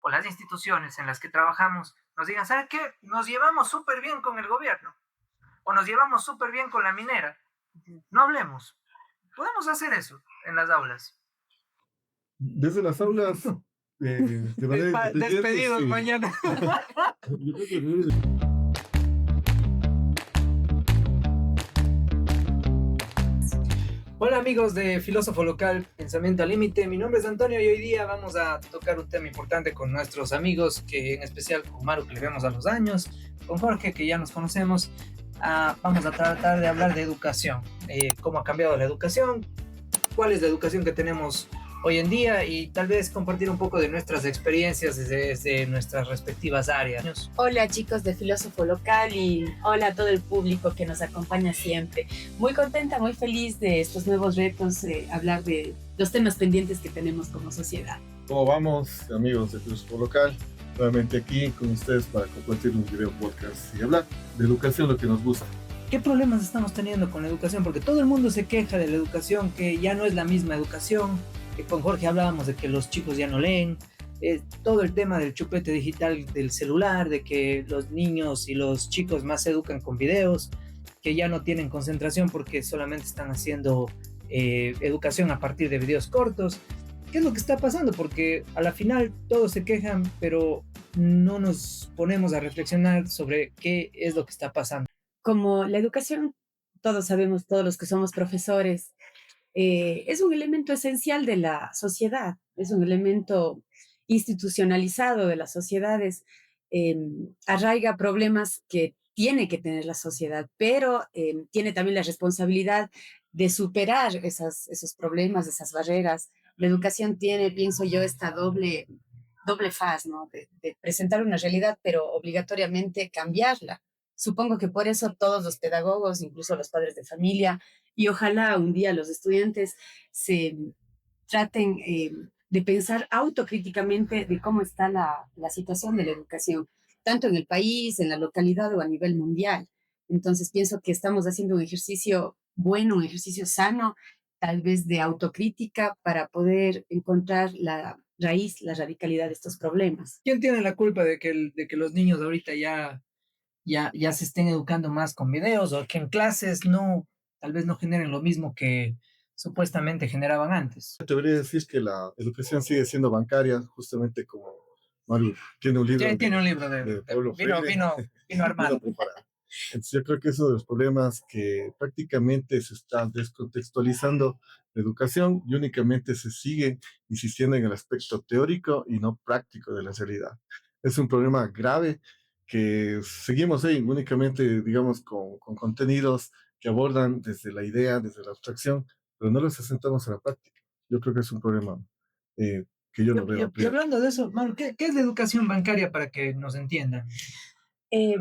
o las instituciones en las que trabajamos nos digan, ¿sabe qué? Nos llevamos súper bien con el gobierno o nos llevamos súper bien con la minera. No hablemos. Podemos hacer eso en las aulas. Desde las aulas, de manera independiente, Despedidos sí. mañana. Yo creo que Hola amigos de Filósofo Local, Pensamiento al Límite, mi nombre es Antonio y hoy día vamos a tocar un tema importante con nuestros amigos, que en especial con Maru, que le vemos a los años, con Jorge, que ya nos conocemos. Vamos a tratar de hablar de educación, cómo ha cambiado la educación, cuál es la educación que tenemos hoy en día y tal vez compartir un poco de nuestras experiencias desde nuestras respectivas áreas. Hola chicos de Filósofo Local y hola a todo el público que nos acompaña siempre. Muy contenta, muy feliz de estos nuevos retos, hablar de los temas pendientes que tenemos como sociedad. ¿cómo vamos, amigos de Filósofo Local? Nuevamente aquí con ustedes para compartir un video podcast y hablar de educación, lo que nos gusta. ¿Qué problemas estamos teniendo con la educación? Porque todo el mundo se queja de la educación, que ya no es la misma educación, que con Jorge hablábamos de que los chicos ya no leen, todo el tema del chupete digital del celular, de que los niños y los chicos más se educan con videos, que ya no tienen concentración porque solamente están haciendo educación a partir de videos cortos. ¿Qué es lo que está pasando? Porque a la final todos se quejan, pero no nos ponemos a reflexionar sobre qué es lo que está pasando. Como la educación, todos sabemos, todos los que somos profesores, es un elemento esencial de la sociedad, es un elemento institucionalizado de las sociedades, eh, arraiga problemas que tiene que tener la sociedad, pero tiene también la responsabilidad de superar esos problemas, esas barreras. La educación tiene, pienso yo, esta doble faz, ¿no? De presentar una realidad, pero obligatoriamente cambiarla. Supongo que por eso todos los pedagogos, incluso los padres de familia, y ojalá un día los estudiantes se traten de pensar autocríticamente de cómo está la situación de la educación, tanto en el país, en la localidad o a nivel mundial. Entonces pienso que estamos haciendo un ejercicio bueno, un ejercicio sano, tal vez de autocrítica para poder encontrar la raíz, la radicalidad de estos problemas. ¿Quién tiene la culpa de que los niños ahorita ya se estén educando más con videos o que en clases no, tal vez no generen lo mismo que supuestamente generaban antes? Te debería decir que la educación sigue siendo bancaria, justamente como Maru tiene un libro Tiene un libro de Paulo Freire, vino armado. preparado. Entonces yo creo que es uno de los problemas que prácticamente se está descontextualizando la educación y únicamente se sigue insistiendo en el aspecto teórico y no práctico de la realidad. Es un problema grave que seguimos ahí únicamente, digamos, con contenidos que abordan desde la idea, desde la abstracción, pero no los asentamos en la práctica. Yo creo que es un problema que yo lo veo Y amplio. hablando de eso, Manu, ¿qué es la educación bancaria para que nos entiendan?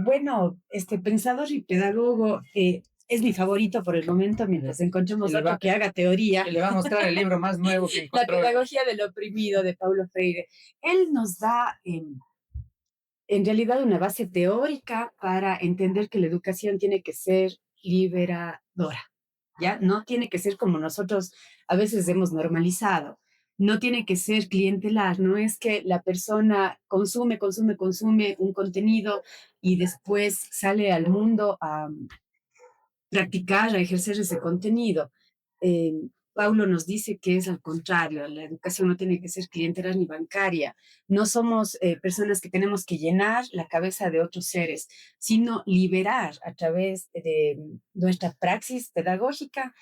Bueno, este pensador y pedagogo es mi favorito por el momento, mientras encontremos Y le otro va- que haga teoría. Y le va a mostrar el libro más nuevo que La encontró. pedagogía del oprimido de Paulo Freire. Él nos da en realidad una base teórica para entender que la educación tiene que ser liberadora, ¿ya? No tiene que ser como nosotros a veces hemos normalizado. No tiene que ser clientelar, no es que la persona consume un contenido y después sale al mundo a practicar, a ejercer ese contenido. Eh, Paulo nos dice que es al contrario, la educación no tiene que ser clientela ni bancaria. No somos personas que tenemos que llenar la cabeza de otros seres, sino liberar a través de nuestra praxis pedagógica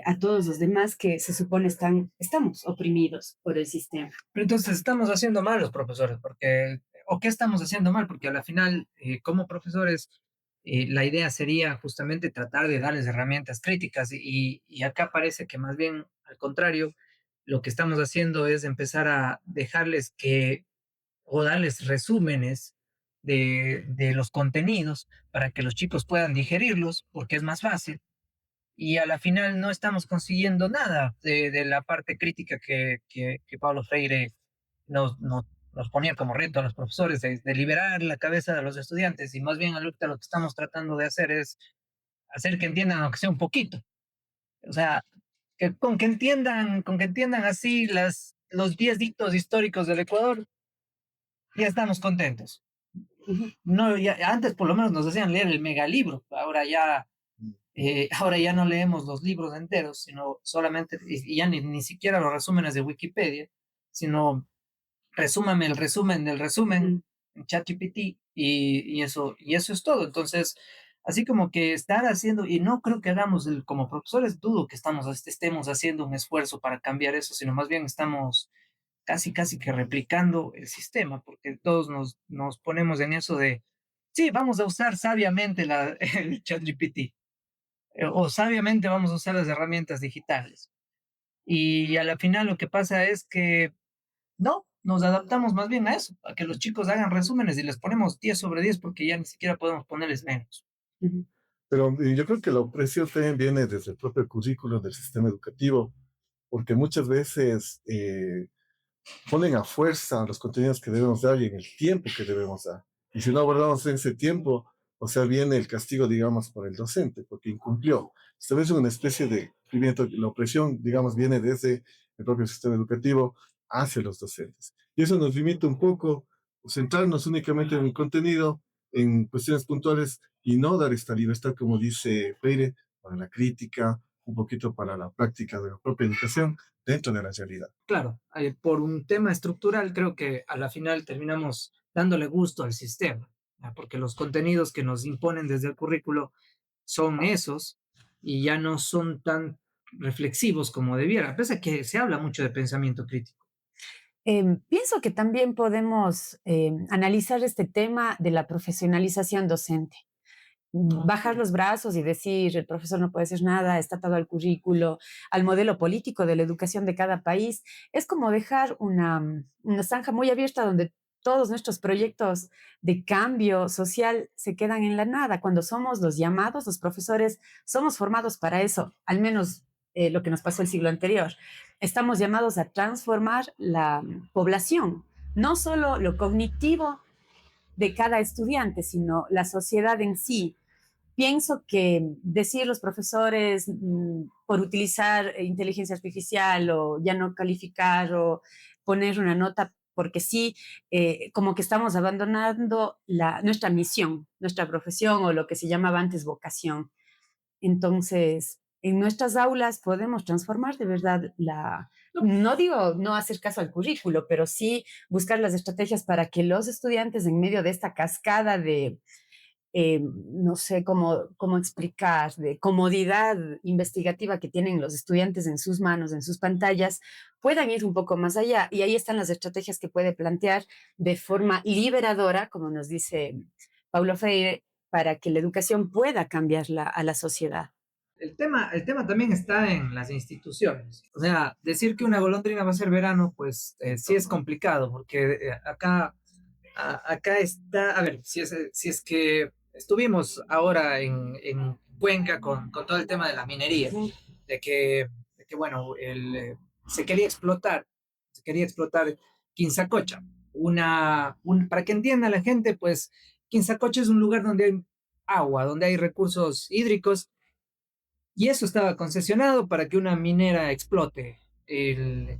a todos los demás que se supone estamos oprimidos por el sistema. Pero entonces estamos haciendo mal los profesores, o qué estamos haciendo mal, porque a la final, como profesores, la idea sería justamente tratar de darles herramientas críticas y acá parece que más bien al contrario, lo que estamos haciendo es empezar a dejarles o darles resúmenes de los contenidos para que los chicos puedan digerirlos, porque es más fácil y a la final no estamos consiguiendo nada de la parte crítica que Pablo Freire nos ponía como reto a los profesores de liberar la cabeza de los estudiantes y más bien ahorita lo que estamos tratando de hacer es hacer que entiendan aunque sea un poquito. O sea, con que entiendan así los 10 hitos históricos del Ecuador, ya estamos contentos. Ujú, No, ya, antes por lo menos nos hacían leer el megalibro, ahora ya no leemos los libros enteros, sino solamente, y ya ni siquiera los resúmenes de Wikipedia, sino resúmame el resumen del resumen ujú, en ChatGPT y eso es todo. Entonces, así como que estar haciendo, y no creo que hagamos, como profesores, dudo que estemos haciendo un esfuerzo para cambiar eso, sino más bien estamos casi que replicando el sistema, porque todos nos ponemos en eso de, sí, vamos a usar sabiamente el ChatGPT, o sabiamente vamos a usar las herramientas digitales. Y a la final lo que pasa es que no, nos adaptamos más bien a eso, a que los chicos hagan resúmenes y les ponemos 10 sobre 10 porque ya ni siquiera podemos ponerles menos. ujú. Pero yo creo que la opresión también viene desde el propio currículo del sistema educativo, porque muchas veces ponen a fuerza los contenidos que debemos dar y en el tiempo que debemos dar. Y si no abordamos en ese tiempo, o sea, viene el castigo, digamos, por el docente, porque incumplió. Esta vez es una especie de cumplimiento, la opresión, digamos, viene desde el propio sistema educativo hacia los docentes. Y eso nos limita un poco, centrarnos únicamente en el contenido, en cuestiones puntuales y no dar esta libertad, como dice Freire, para la crítica, un poquito para la práctica de la propia educación dentro de la realidad. Claro, por un tema estructural creo que a la final terminamos dándole gusto al sistema, ¿ya? Porque los contenidos que nos imponen desde el currículo son esos y ya no son tan reflexivos como debiera, pese a que se habla mucho de pensamiento crítico. Pienso que también podemos analizar este tema de la profesionalización docente. Bajar los brazos y decir el profesor no puede hacer nada, está atado al currículo, al modelo político de la educación de cada país, es como dejar una zanja muy abierta donde todos nuestros proyectos de cambio social se quedan en la nada. Cuando somos los llamados, los profesores, somos formados para eso, al menos lo que nos pasó el siglo anterior. Estamos llamados a transformar la población, no solo lo cognitivo de cada estudiante, sino la sociedad en sí. Pienso que decir los profesores por utilizar inteligencia artificial o ya no calificar o poner una nota porque sí, como que estamos abandonando nuestra misión, nuestra profesión o lo que se llamaba antes vocación. Entonces, en nuestras aulas podemos transformar de verdad no digo no hacer caso al currículo, pero sí buscar las estrategias para que los estudiantes en medio de esta cascada de no sé cómo explicar, de comodidad investigativa que tienen los estudiantes en sus manos, en sus pantallas, puedan ir un poco más allá. Y ahí están las estrategias que puede plantear de forma liberadora, como nos dice Paulo Freire, para que la educación pueda cambiar a la sociedad. El tema también está en las instituciones. O sea, decir que una golondrina va a ser verano, pues sí es complicado, porque acá está, a ver, si es que estuvimos ahora en Cuenca con todo el tema de la minería, de que, bueno, se quería explotar Quinzacocha. Para que entienda la gente, pues Quinzacocha es un lugar donde hay agua, donde hay recursos hídricos, y eso estaba concesionado para que una minera explote el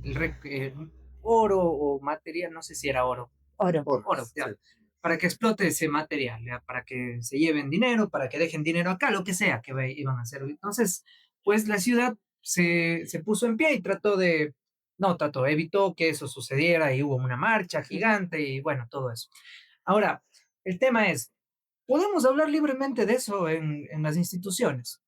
oro o material, no sé si era oro, Oro. oro, ya, para que explote ese material, ya, para que se lleven dinero, para que dejen dinero acá, lo que sea que iban a hacer. Entonces, pues la ciudad se puso en pie y evitó que eso sucediera y hubo una marcha gigante y bueno, todo eso. Ahora, el tema es, podemos hablar libremente de eso en las instituciones,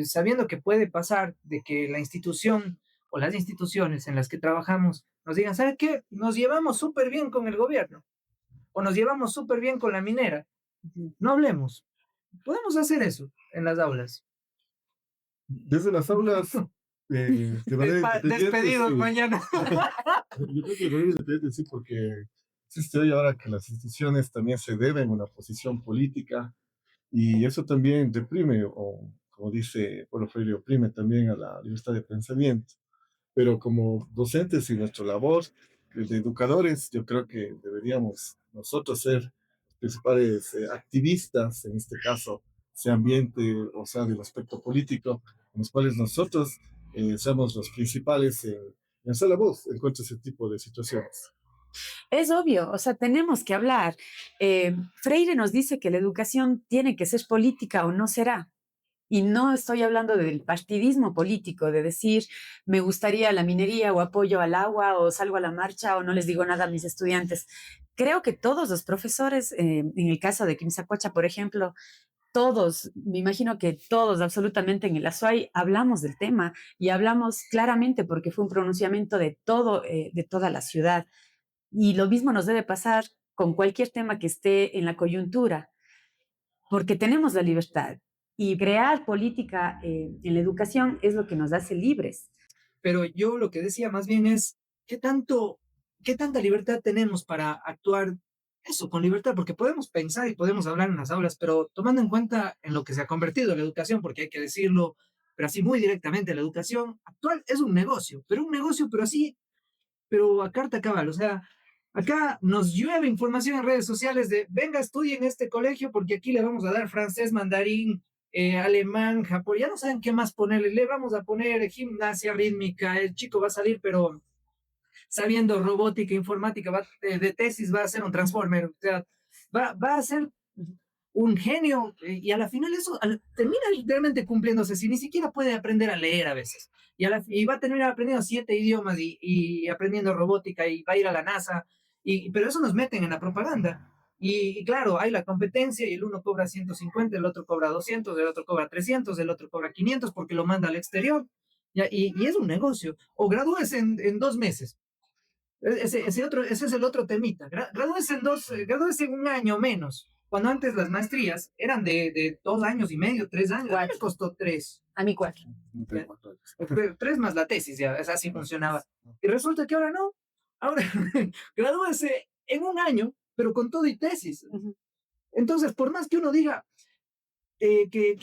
sabiendo que puede pasar de que la institución o las instituciones en las que trabajamos nos digan, ¿sabe qué? Nos llevamos súper bien con el gobierno o nos llevamos súper bien con la minera. No hablemos. Podemos hacer eso en las aulas. Desde las aulas, de manera independiente, Despedidos sí. mañana. Yo creo que de manera independiente, sí, porque existe hoy ahora que las instituciones también se deben una posición política y eso también deprime, o como dice Paulo Freire, oprime también a la libertad de pensamiento. Pero como docentes y nuestra labor de educadores, yo creo que deberíamos nosotros ser los principales activistas, en este caso, sea ambiente o sea del aspecto político, en los cuales nosotros seamos los principales en hacer la voz en contra de ese tipo de situaciones. Es obvio, o sea, tenemos que hablar. Freire nos dice que la educación tiene que ser política o no será. Y no estoy hablando del partidismo político, de decir, me gustaría la minería o apoyo al agua o salgo a la marcha o no les digo nada a mis estudiantes. Creo que todos los profesores, en el caso de Quimsacocha, por ejemplo, todos, me imagino que todos absolutamente en el Azuay hablamos del tema y hablamos claramente porque fue un pronunciamiento de todo, de toda la ciudad. Y lo mismo nos debe pasar con cualquier tema que esté en la coyuntura, porque tenemos la libertad. Y crear política en la educación es lo que nos hace libres. Pero yo lo que decía más bien es, ¿qué tanto, qué tanta libertad tenemos para actuar eso, con libertad? Porque podemos pensar y podemos hablar en las aulas, pero tomando en cuenta en lo que se ha convertido la educación, porque hay que decirlo, pero así muy directamente, la educación actual es un negocio, pero así, pero a carta cabal, o sea, acá nos llueve información en redes sociales de, venga, estudie en este colegio porque aquí le vamos a dar francés, mandarín, alemán, japonés, ya no saben qué más ponerle, le vamos a poner gimnasia rítmica, el chico va a salir, pero sabiendo robótica, informática, de tesis va a ser un transformer, o sea, va a ser un genio y a la final eso termina literalmente cumpliéndose si ni siquiera puede aprender a leer a veces. Y va a terminar aprendiendo 7 idiomas y aprendiendo robótica y va a ir a la NASA. Pero eso nos meten en la propaganda. Y claro, hay la competencia y el uno cobra 150, el otro cobra 200, el otro cobra 300, el otro cobra 500 porque lo manda al exterior. Y es un negocio. O gradúes en 2 meses. Ese es el otro temita. Gradúese en un año menos. Cuando antes las maestrías eran de 2 años y medio, 3 años. A mí me costó tres. A mí 4. Ya. Tres más la tesis, ya, así funcionaba. Y resulta que ahora no. Ahora gradúese en un año, pero con todo y tesis. Entonces, por más que uno diga,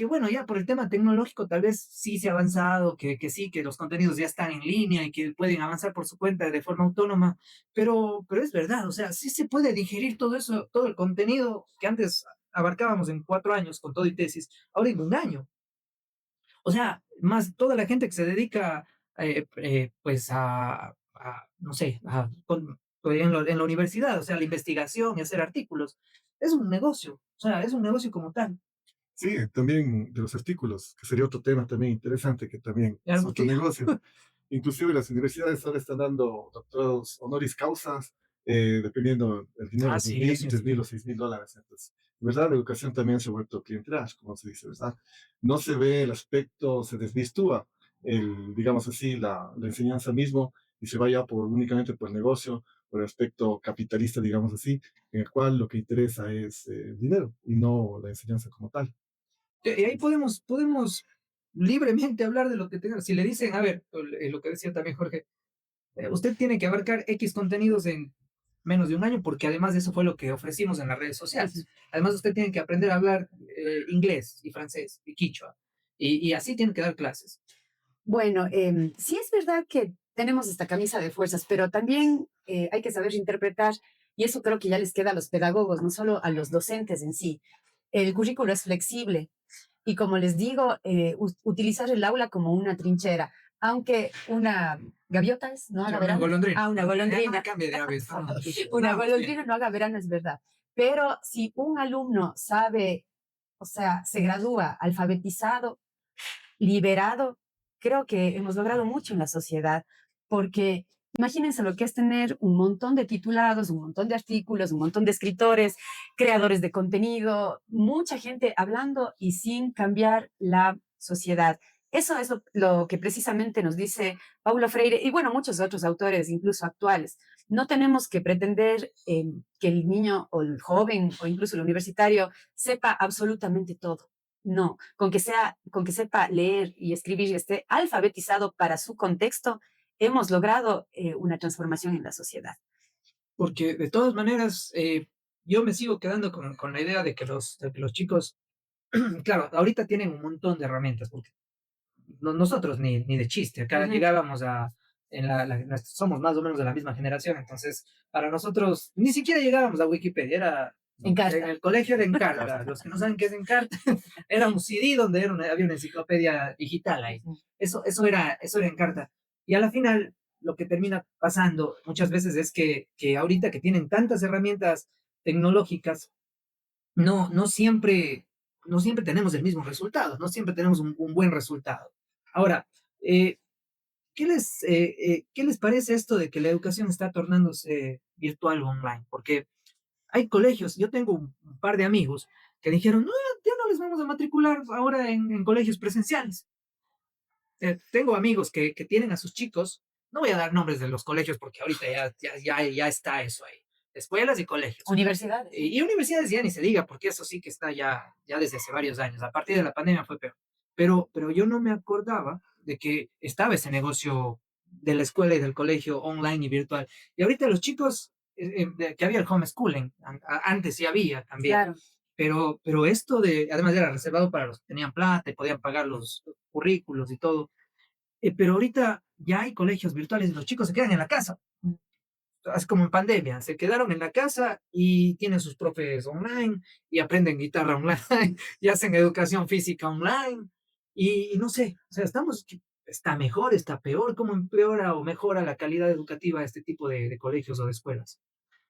bueno, ya por el tema tecnológico tal vez sí se ha avanzado, que sí, que los contenidos ya están en línea y que pueden avanzar por su cuenta de forma autónoma, pero es verdad, o sea, sí se puede digerir todo eso, todo el contenido que antes abarcábamos en 4 años con todo y tesis, ahora en un año. O sea, más toda la gente que se dedica, pues, no sé, en la universidad, o sea, la investigación y hacer artículos, es un negocio, o sea, es un negocio como tal. Sí, también de los artículos, que sería otro tema también interesante, que también es Algo otro que negocio. Inclusive las universidades ahora están dando doctorados honoris causas, dependiendo del dinero, dos sí, yo mil, sí. 3.000 o 6.000 dólares. Entonces, en verdad, la educación también se ha vuelto clientelar, como se dice, ¿verdad? No se ve el aspecto, se desvirtúa, digamos así, la enseñanza mismo, y se vaya únicamente por el negocio, por el aspecto capitalista, digamos así, en el cual lo que interesa es el dinero y no la enseñanza como tal. Y ahí podemos libremente hablar de lo que tenga. Si le dicen, a ver, lo que decía también Jorge, usted tiene que abarcar X contenidos en menos de un año, porque además de eso fue lo que ofrecimos en las redes sociales. Además, usted tiene que aprender a hablar inglés y francés y quichua. Y así tiene que dar clases. Bueno, sí es verdad que tenemos esta camisa de fuerzas, pero también hay que saber interpretar, y eso creo que ya les queda a los pedagogos, no solo a los docentes en sí. El currículo es flexible y como les digo, utilizar el aula como una trinchera, aunque una gaviota es, no haga Una verano. golondrina. Ah, una golondrina. Cambie de aves. Una No, golondrina no haga verano, es verdad. Pero si un alumno sabe, o sea, se gradúa alfabetizado, liberado, creo que hemos logrado mucho en la sociedad, porque imagínense lo que es tener un montón de titulados, un montón de artículos, un montón de escritores, creadores de contenido, mucha gente hablando y sin cambiar la sociedad. Eso es lo que precisamente nos dice Paulo Freire y bueno, muchos otros autores, incluso actuales. No tenemos que pretender que el niño o el joven o incluso el universitario sepa absolutamente todo. No, con que sepa leer y escribir y esté alfabetizado para su contexto, hemos logrado una transformación en la sociedad. porque de todas maneras, yo me sigo quedando con la idea de que los chicos, claro, ahorita tienen un montón de herramientas, porque nosotros ni de chiste, acá llegábamos somos más o menos de la misma generación, entonces para nosotros ni siquiera llegábamos a Wikipedia, En en carta. el colegio era Encarta, los que no saben qué es Encarta, era un CD donde había una enciclopedia digital ahí, eso era Encarta, y a la final lo que termina pasando muchas veces es que ahorita que tienen tantas herramientas tecnológicas, no siempre, no siempre tenemos el mismo resultado, no siempre tenemos un buen resultado. Ahora, eh, ¿qué les parece esto de que la educación está tornándose virtual o online? Porque hay colegios, yo tengo un par de amigos que dijeron, no, ya no les vamos a matricular ahora en colegios presenciales. Tengo amigos que tienen a sus chicos, no voy a dar nombres de los colegios porque ahorita ya está eso ahí, escuelas y colegios. Universidades. Y universidades ya ni se diga, porque eso sí que está ya desde hace varios años. A partir de la pandemia fue peor. Pero yo no me acordaba de que estaba ese negocio de la escuela y del colegio online y virtual. Y ahorita los chicos, que había el homeschooling, antes sí había también. Claro. Pero esto además era reservado para los que tenían plata y podían pagar los currículos y todo. Pero ahorita ya hay colegios virtuales y los chicos se quedan en la casa, es como en pandemia, se quedaron en la casa y tienen sus profes online y aprenden guitarra online y hacen educación física online y no sé, o sea, está mejor, está peor, ¿cómo empeora o mejora la calidad educativa de este tipo de colegios o de escuelas?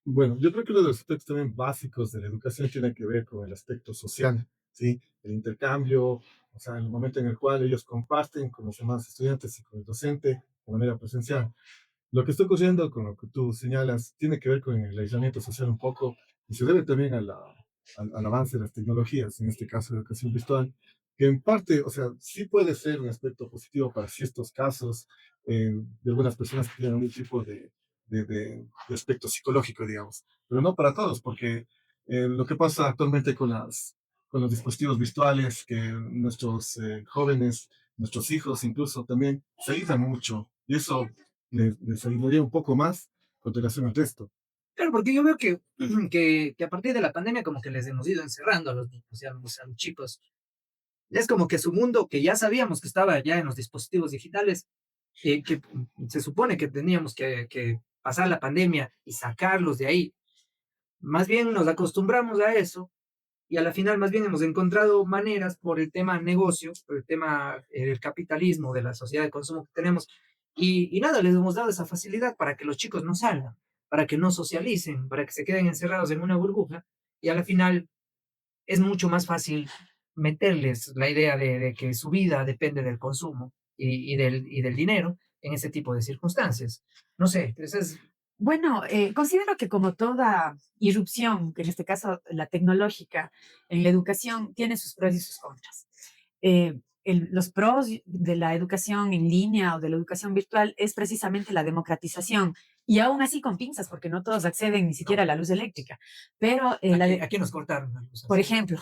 Bueno, yo creo que uno de los aspectos también básicos de la educación tiene que ver con el aspecto social, ¿sí? El intercambio, o sea, el momento en el cual ellos comparten con los demás estudiantes y con el docente de manera presencial. Lo que está ocurriendo con lo que tú señalas tiene que ver con el aislamiento social un poco y se debe también al avance de las tecnologías, en este caso de educación virtual, que en parte, o sea, sí puede ser un aspecto positivo para ciertos casos de algunas personas que tienen algún tipo de aspecto psicológico, digamos, pero no para todos, porque lo que pasa actualmente con los dispositivos virtuales, que nuestros jóvenes, nuestros hijos incluso también se aíslan mucho y eso les ayudaría un poco más con relación al resto. Claro, porque yo veo que a partir de la pandemia como que les hemos ido encerrando a los niños y a los chicos. Es como que su mundo, que ya sabíamos que estaba ya en los dispositivos digitales, que se supone que teníamos que pasar la pandemia y sacarlos de ahí. Más bien nos acostumbramos a eso y a la final más bien hemos encontrado maneras por el tema negocio, por el tema del capitalismo, de la sociedad de consumo que tenemos, y nada, les hemos dado esa facilidad para que los chicos no salgan, para que no socialicen, para que se queden encerrados en una burbuja, y a la final es mucho más fácil meterles la idea de que su vida depende del consumo y del dinero en ese tipo de circunstancias. No sé, Bueno, considero que como toda irrupción, que en este caso la tecnológica, en la educación tiene sus pros y sus contras. Los pros de la educación en línea o de la educación virtual es precisamente la democratización y aún así con pinzas, porque no todos acceden ni siquiera a no, la luz eléctrica. Pero aquí nos cortaron las por cosas. ejemplo,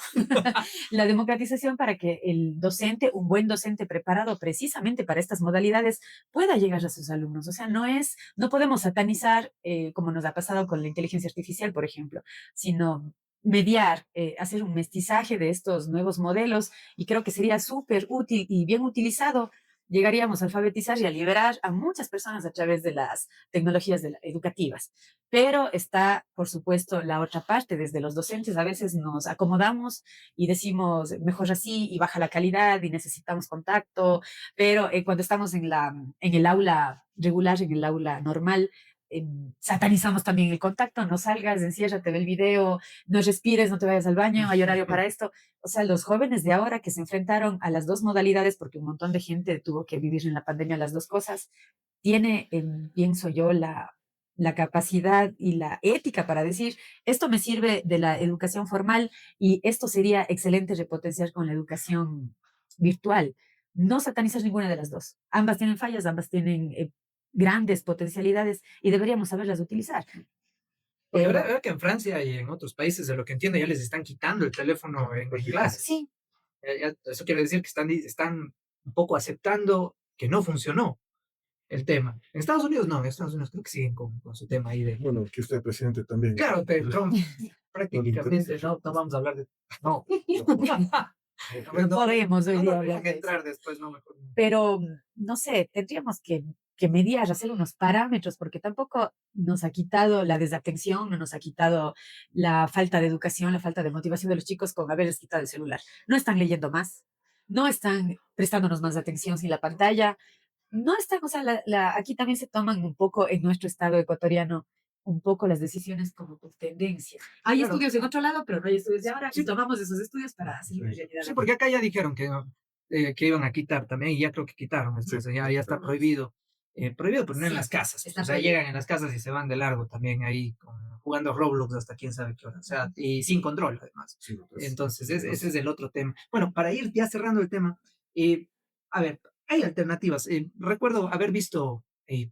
la democratización para que el docente, un buen docente preparado precisamente para estas modalidades, pueda llegar a sus alumnos. O sea, no podemos satanizar, como nos ha pasado con la inteligencia artificial, por ejemplo, sino mediar, hacer un mestizaje de estos nuevos modelos y creo que sería súper útil y bien utilizado. Llegaríamos a alfabetizar y a liberar a muchas personas a través de las tecnologías educativas. Pero está, por supuesto, la otra parte. Desde los docentes a veces nos acomodamos y decimos mejor así y baja la calidad y necesitamos contacto, pero cuando estamos en el aula regular, en el aula normal, satanizamos también el contacto, no salgas, enciérrate, ve el video, no respires, no te vayas al baño, hay horario para esto. O sea, los jóvenes de ahora que se enfrentaron a las dos modalidades, porque un montón de gente tuvo que vivir en la pandemia las dos cosas, tiene, pienso yo, la capacidad y la ética para decir, esto me sirve de la educación formal y esto sería excelente repotenciar con la educación virtual. No satanizas ninguna de las dos. Ambas tienen fallas, ambas tienen grandes potencialidades y deberíamos saberlas utilizar. Porque Pero verdad que en Francia y en otros países, de lo que entiendo, ya les están quitando el teléfono en clases. sí, Eso quiere decir que están un poco aceptando que no funcionó el tema. En Estados Unidos no, en Estados Unidos creo que siguen con su tema ahí de... Bueno, que usted presidente también. Claro, pero Trump No le prácticamente interesa. no vamos a hablar de... No, no podemos hoy no día nos hablar dejan de eso. entrar después, no, mejor no. Pero no sé, tendríamos que mediar, hacer unos parámetros, porque tampoco nos ha quitado la desatención, no nos ha quitado la falta de educación, la falta de motivación de los chicos con haberles quitado el celular. No están leyendo más, no están prestándonos más atención sin la pantalla. no están, o sea, aquí también se toman un poco en nuestro estado ecuatoriano, un poco las decisiones como por tendencia. Hay Claro, estudios en otro lado, pero no hay estudios de ahora y sí, tomamos esos estudios para hacer una realidad sí, aquí. porque acá ya dijeron que iban a quitar también, y ya creo que quitaron esto, Sí, o sea, ya está prohibido. Prohibido, pero no en Sí, las casas. está O sea, prohibido. llegan en las casas y se van de largo también ahí jugando Roblox hasta quién sabe qué hora. O sea, y sin control además. sí, no, pues, Entonces, ese peligroso. es el otro tema. Bueno, para ir ya cerrando el tema, eh, a ver, hay alternativas. Recuerdo haber visto, y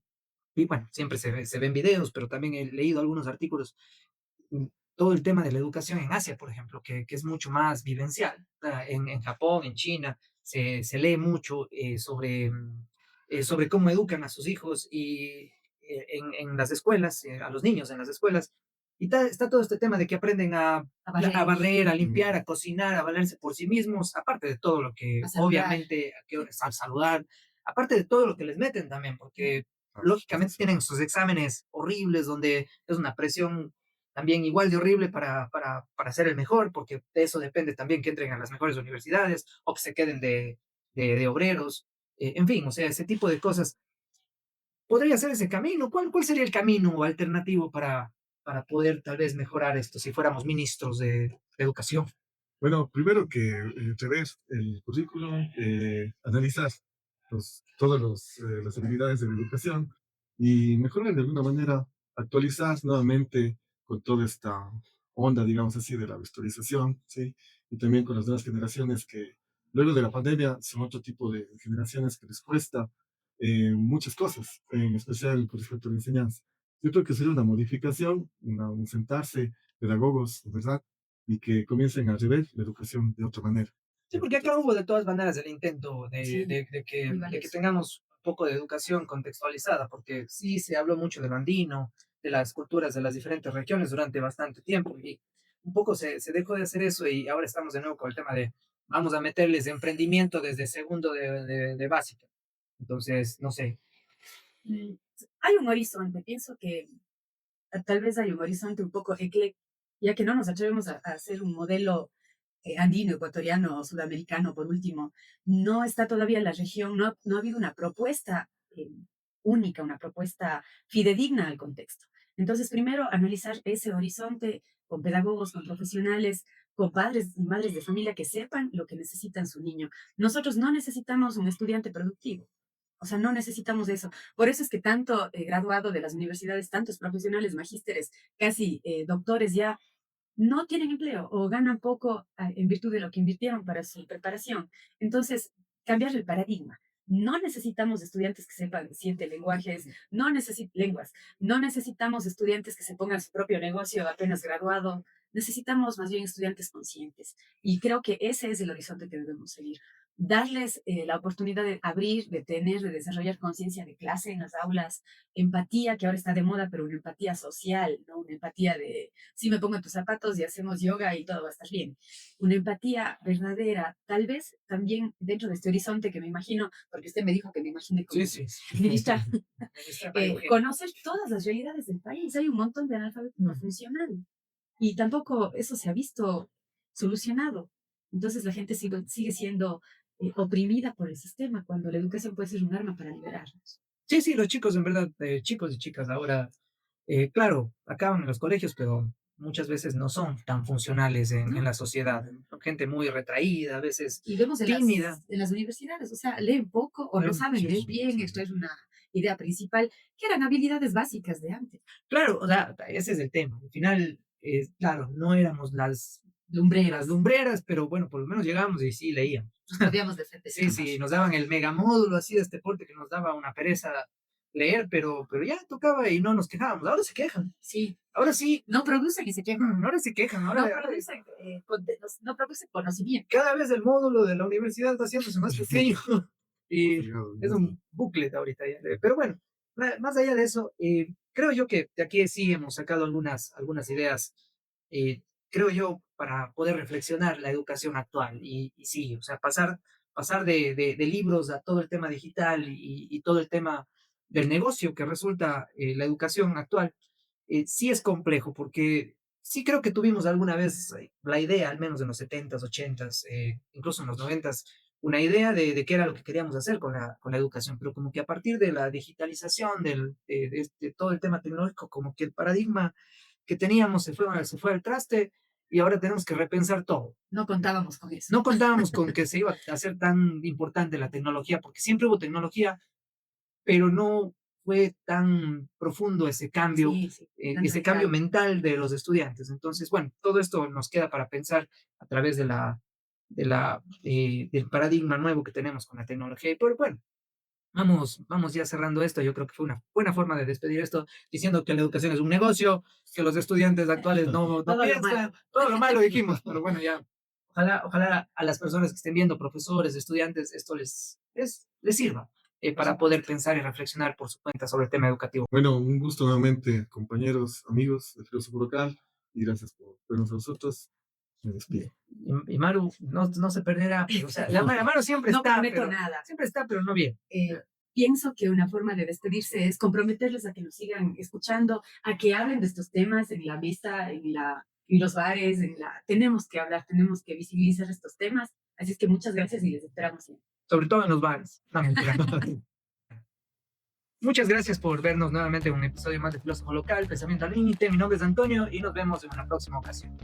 bueno, siempre se ven videos, pero también he leído algunos artículos, mm, todo el tema de la educación en Asia, por ejemplo, que es mucho más vivencial. En Japón, en China, se lee mucho sobre cómo educan a sus hijos y en las escuelas, a los niños en las escuelas. Y está todo este tema de que aprenden A a barrer, barrer, a Mm, limpiar, a cocinar, a valerse por sí mismos, aparte de todo lo a que, saludar. obviamente, Sí. a saludar, aparte de todo lo que les meten también, porque ah, eso lógicamente sí. tienen sus exámenes horribles donde es una presión también igual de horrible para ser el mejor, porque de eso depende también que entren a las mejores universidades o que se queden de obreros, en fin, o sea, ese tipo de cosas. ¿Podría ser ese camino? ¿Cuál sería el camino alternativo para poder tal vez mejorar esto si fuéramos ministros de educación? Bueno, primero que rever el currículum, analizar todas las habilidades de la educación y mejorar de alguna manera, actualizar nuevamente con toda esta onda, digamos así, de la virtualización, ¿sí? Y también con las nuevas generaciones que luego de la pandemia son otro tipo de generaciones que les cuesta muchas cosas, en especial con respecto a la enseñanza. Yo creo que sería una modificación, un sentarse pedagogos, ¿verdad? Y que comiencen a rever la educación de otra manera. Sí, porque acá hubo de todas maneras el intento Sí, muy de que valioso. tengamos un poco de educación contextualizada, porque sí se habló mucho del andino, de las culturas de las diferentes regiones durante bastante tiempo, y un poco se dejó de hacer eso y ahora estamos de nuevo con el tema de vamos a meterles emprendimiento desde segundo de básica. Entonces, no sé. Mm, Hay un horizonte, pienso que tal vez hay un horizonte un poco ya que no nos atrevemos a hacer un modelo andino, ecuatoriano o sudamericano, por último, no está todavía la región, no ha habido una propuesta única, una propuesta fidedigna al contexto. Entonces, primero, analizar ese horizonte con pedagogos, con profesionales, con padres y madres de familia que sepan lo que necesitan su niño. Nosotros no necesitamos un estudiante productivo. O sea, no necesitamos eso. Por eso es que tanto graduado de las universidades, tantos profesionales, magísteres, casi doctores ya no tienen empleo o ganan poco en virtud de lo que invirtieron para su preparación. Entonces, cambiar el paradigma. No necesitamos estudiantes que sepan siete lenguajes, lenguas, no necesitamos estudiantes que se pongan su propio negocio apenas graduado, necesitamos más bien estudiantes conscientes. Y creo que ese es el horizonte que debemos seguir. Darles la oportunidad de abrir, de tener, de desarrollar conciencia de clase en las aulas, empatía, que ahora está de moda, pero una empatía social, no una empatía de si me pongo en tus zapatos y hacemos yoga y todo va a estar bien. Una empatía verdadera, tal vez también dentro de este horizonte que me imagino, porque usted me dijo que me imagine Sí, como sí. ministra, Ministra María Eugenia. conocer todas las realidades del país. Hay un montón de analfabetismo Mm. funcional y tampoco eso se ha visto solucionado. Entonces la gente sigue siendo oprimida por el sistema cuando la educación puede ser un arma para liberarnos. Sí, sí, los chicos, en verdad, chicos y chicas ahora, claro, acaban en los colegios, pero muchas veces no son tan funcionales en ¿No? la sociedad. Son gente muy retraída, a veces Y vemos tímida. en las universidades, o sea, leen poco o no saben Sí, leer sí, bien, sí. esto es una idea principal, que eran habilidades básicas de antes. Claro, o sea, ese es el tema. Al final, claro, no éramos las Lumbreras, lumbreras, pero bueno, por lo menos llegábamos y sí leíamos. nos podíamos defender. Sí, sí, nos daban el mega módulo así de este porte que nos daba una pereza leer, pero ya tocaba y no nos quejábamos. Ahora se quejan. Sí, Ahora sí, no producen y se quejan, ahora se quejan. no Ahora producen, no producen conocimiento. cada vez el módulo de la universidad va haciéndose más pequeño y Fregado, es ¿no? un booklet ahorita ya. Pero bueno, más allá de eso, creo yo que de aquí sí hemos sacado algunas ideas, creo yo, para poder reflexionar la educación actual. Y sí, o sea, pasar de libros a todo el tema digital y todo el tema del negocio que resulta la educación actual, sí es complejo porque sí creo que tuvimos alguna vez la idea, al menos en los 70s, 80s, incluso en los 90s, una idea de qué era lo que queríamos hacer con la educación, pero como que a partir de la digitalización, de todo el tema tecnológico, como que el paradigma que teníamos se fue al traste y ahora tenemos que repensar todo. No contábamos con eso. No contábamos con que se iba a hacer tan importante la tecnología, porque siempre hubo tecnología, pero no fue tan profundo Sí, sí, tan ese cambio radical. mental de los estudiantes. Entonces, bueno, todo esto nos queda para pensar a través del paradigma nuevo que tenemos con la tecnología. Y pues, bueno, vamos ya cerrando esto. Yo creo que fue una buena forma de despedir esto, diciendo que la educación es un negocio, que los estudiantes actuales no Todo lo malo. piensan, todo lo malo dijimos, pero bueno, ya, ojalá a las personas que estén viendo, profesores, estudiantes, esto les sirva Por para poder supuesto. pensar y reflexionar por su cuenta sobre el tema educativo. Bueno, un gusto nuevamente, compañeros, amigos de Filósofo Local, y gracias por vernos a nosotros. Me despido. Y Maru no se perderá, o sea, la Maru siempre No está, prometo pero nada. siempre está, pero no bien. Pienso que una forma de despedirse es comprometerles a que nos sigan escuchando, a que hablen de estos temas en la mesa, en los bares, tenemos que hablar, tenemos que visibilizar estos temas. Así es que muchas gracias y les esperamos siempre. Sobre todo en los bares. No, mentira. Muchas gracias por vernos nuevamente en un episodio más de Filósofo Local, Pensamiento al Límite. Mi nombre es Antonio y nos vemos en una próxima ocasión.